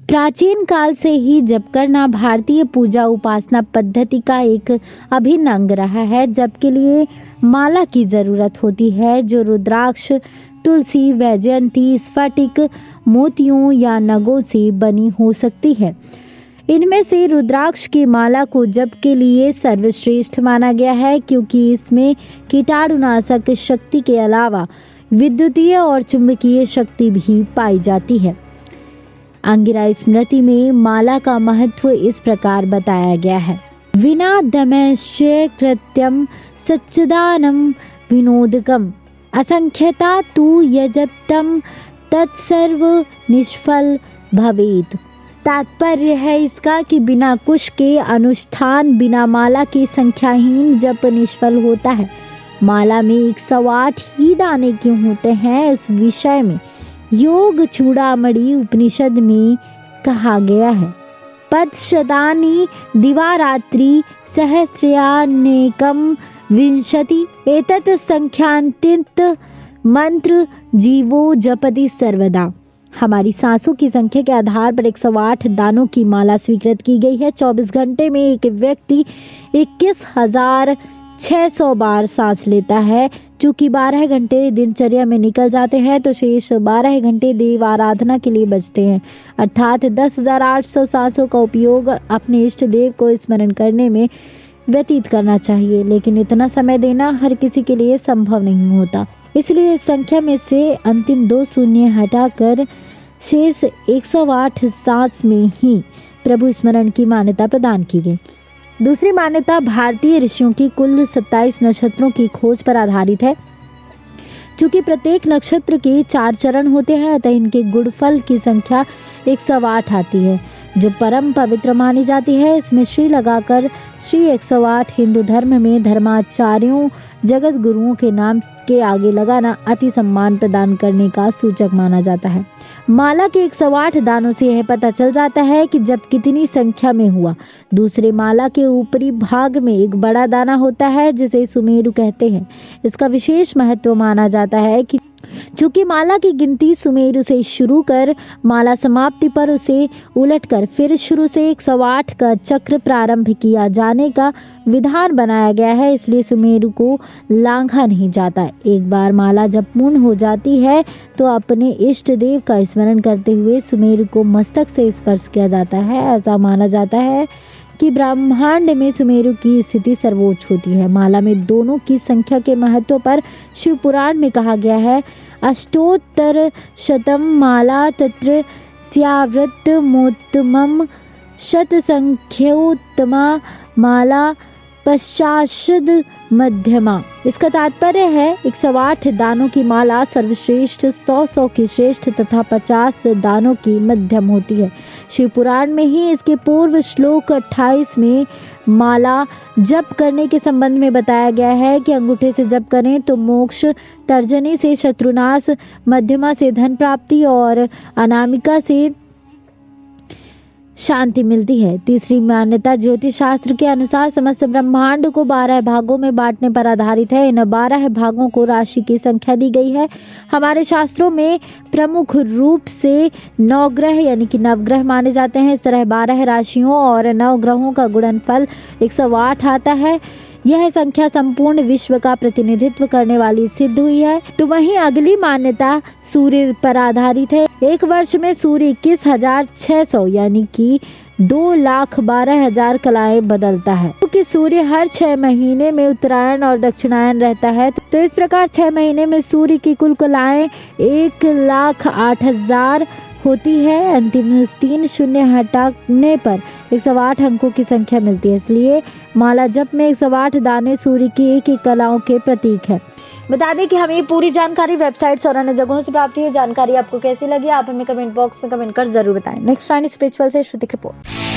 प्राचीन काल से ही जप करना भारतीय पूजा उपासना पद्धति का एक अभिन्न अंग रहा है। जप के लिए माला की जरूरत होती है जो रुद्राक्ष, तुलसी, वैजयंती, स्फटिक, मोतियों या नगों से बनी हो सकती है। इनमें से रुद्राक्ष की माला को जप के लिए सर्वश्रेष्ठ माना गया है क्योंकि इसमें कीटाणुनाशक शक्ति के अलावा विद्युतीय और चुंबकीय शक्ति भी पाई जाती है। अंगिरा स्मृति में माला का महत्व इस प्रकार बताया गया है। विना दमश्च कृत्यम सच्चिदानम विनोदकम असंख्यता तु यजप्तम तत्सर्व निष्फल भवेत। तात्पर्य है इसका कि बिना कुश के अनुष्ठान, बिना माला के संख्याहीन जप निष्फल होता है। माला में 108 ही दाने क्यों होते हैं, इस विषय में योग चूड़ामणि उपनिषद में कहा गया है। पदशतानि दिवारात्रि सहस्रयानेकम विंशति एतत् संख्यांतित मंत्र जीवो जपति सर्वदा। हमारी सांसों की संख्या के आधार पर 108 दानों की माला स्वीकृत की गई है। 24 घंटे में एक व्यक्ति 21,600 बार सांस लेता है। चूंकि 12 घंटे दिनचर्या में निकल जाते हैं तो शेष 12 घंटे देव आराधना के लिए बचते हैं, अर्थात 10,800 सांसों का उपयोग अपने इष्ट देव को स्मरण करने में व्यतीत करना चाहिए। लेकिन इतना समय देना हर किसी के लिए संभव नहीं होता, इसलिए इस संख्या में से अंतिम 2 शून्य हटाकर शेष 108 सांस में ही प्रभु स्मरण की मान्यता प्रदान की गई। दूसरी मान्यता भारतीय ऋषियों की कुल 27 नक्षत्रों की खोज पर आधारित है। चूंकि प्रत्येक नक्षत्र के 4 चरण होते हैं, अतः इनके गुणफल की संख्या 108 आती है, जो परम पवित्र मानी जाती है। इसमें श्री लगाकर श्री 108 हिंदू धर्म में धर्माचार्यों, जगत गुरुओं के नाम के आगे लगाना अति सम्मान प्रदान करने का सूचक माना जाता है। माला के 108 दानों से यह पता चल जाता है कि जब कितनी संख्या में हुआ। दूसरे माला के ऊपरी भाग में एक बड़ा दाना होता है जिसे सुमेरु कहते हैं। इसका विशेष महत्व माना जाता है कि चूंकि माला की गिनती सुमेरु से शुरू कर माला समाप्ति पर उसे उलटकर फिर शुरू से 108 का चक्र प्रारंभ किया जाने का विधान बनाया गया है, इसलिए सुमेरु को लांघा नहीं जाता। एक बार माला जब पूर्ण हो जाती है तो अपने इष्ट देव का स्मरण करते हुए सुमेरु को मस्तक से स्पर्श किया जाता है। ऐसा माना जाता है कि ब्रह्मांड में सुमेरु की स्थिति सर्वोच्च होती है। माला में दोनों की संख्या के महत्व पर शिव पुराण में कहा गया है, अष्टोत्तर शतम माला तत्र स्यावृत मोत्तमम शत संख्योत्तमा माला पश्चाशद मध्यमा। इसका तात्पर्य है 108 दानों की माला सर्वश्रेष्ठ, 100 की श्रेष्ठ तथा 50 दानों की मध्यम होती है। शिव पुराण में ही इसके पूर्व श्लोक 28 में माला जप करने के संबंध में बताया गया है कि अंगूठे से जप करें तो मोक्ष, तर्जनी से शत्रुनाश, मध्यमा से धन प्राप्ति और अनामिका से शांति मिलती है। तीसरी मान्यता ज्योतिष शास्त्र के अनुसार समस्त ब्रह्मांड को 12 भागों में बांटने पर आधारित है। इन 12 भागों को राशि की संख्या दी गई है। हमारे शास्त्रों में प्रमुख रूप से 9 ग्रह यानी कि नवग्रह माने जाते हैं। इस तरह 12 राशियों और 9 ग्रहों का गुणनफल 108 आता है। यह संख्या संपूर्ण विश्व का प्रतिनिधित्व करने वाली सिद्ध हुई है। तो वहीं अगली मान्यता सूर्य पर आधारित है। एक वर्ष में सूर्य 21,600 यानी कि 2,12,000 कलाएं बदलता है, क्योंकि सूर्य हर 6 महीने में उत्तरायण और दक्षिणायन रहता है। तो इस प्रकार 6 महीने में सूर्य की कुल कलाएं 1,08,000 होती है। अंतिम 3 शून्य हटाने पर 108 अंकों की संख्या मिलती है। इसलिए माला जप में 108 दाने सूर्य की एक कलाओं के प्रतीक है। बता दें कि हमें पूरी जानकारी वेबसाइट्स और अन्य जगहों से प्राप्त हुई। जानकारी आपको कैसी लगी आप हमें कमेंट बॉक्स में कमेंट कर जरूर बताएं। नेक्स्ट रानी स्पिरिचुअल से श्रुति रिपोर्ट।